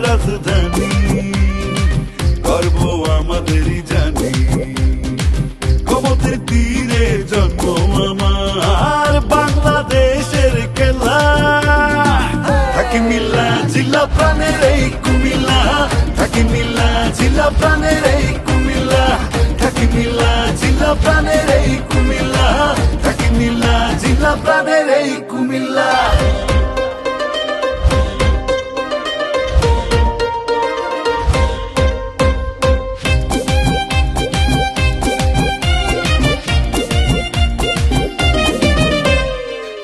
রাজধানী, গর্ব আমাদেরই জানি। গোমতীর তীরে জন্ম আমার, বাংলাদেশের খেলা। থাকি মিল্লা জিলা প্রাণের এই কুমিল্লা, থাকি মিল্লা জিলা প্রাণের এই কুমিল্লা, থাকি মিল্লা জিলা প্রাণের এই কুমিল্লা, থাকি মিল্লা জিলা প্রাণের এই কুমিল্লা।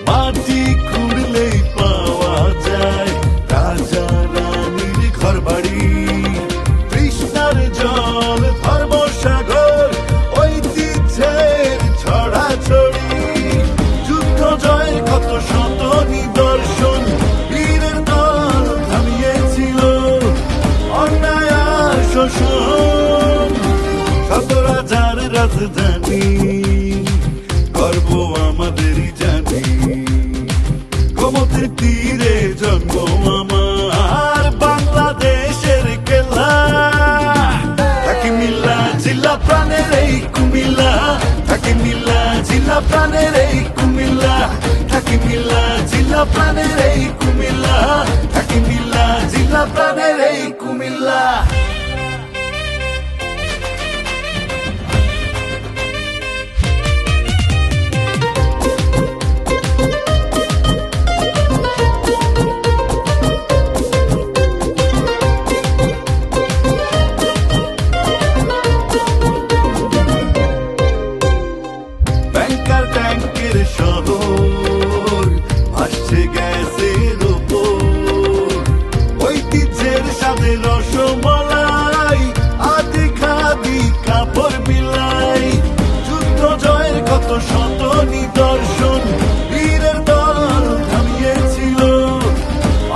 মাটি খুঁড়লেই পাওয়া যায় রাজা রানীর ঘর বাড়ি, কৃষ্ণার জল ধর্মসাগর, ঐতিহ্যের ছড়াছড়ি। যুদ্ধ জয়ের কত শত নিদর্শন, বীরের দল থামিয়েছিল অন্যায় আর শোষণ। শত রাজার রাজধানী, গর্ব আমাদেরই জানি। গোমতীর তীরে জন্ম আমার, বাংলাদেশের খেলা। থাকি মিল্লা জিলা প্রাণের এই কুমিল্লা, থাকি মিল্লা জিলা প্রাণের এই কুমিল্লা, থাকি মিল্লা জিলা প্রাণের এই কুমিল্লা, থাকি মিল্লা জিলা প্রাণের এই কুমিল্লা। ব্যাংকার ট্যাঙ্কের শহর আসছে গ্যাসের ওপর, ঐতিহ্যের সাথে রসমলাই, আদি খাদি কাপড় বিলাই। যুদ্ধ জয়ের কত শত নিদর্শন, বীরের দল থামিয়েছিল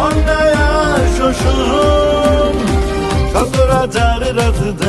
অন্যায় আর শোষণ। শত রাজার রাজধানী,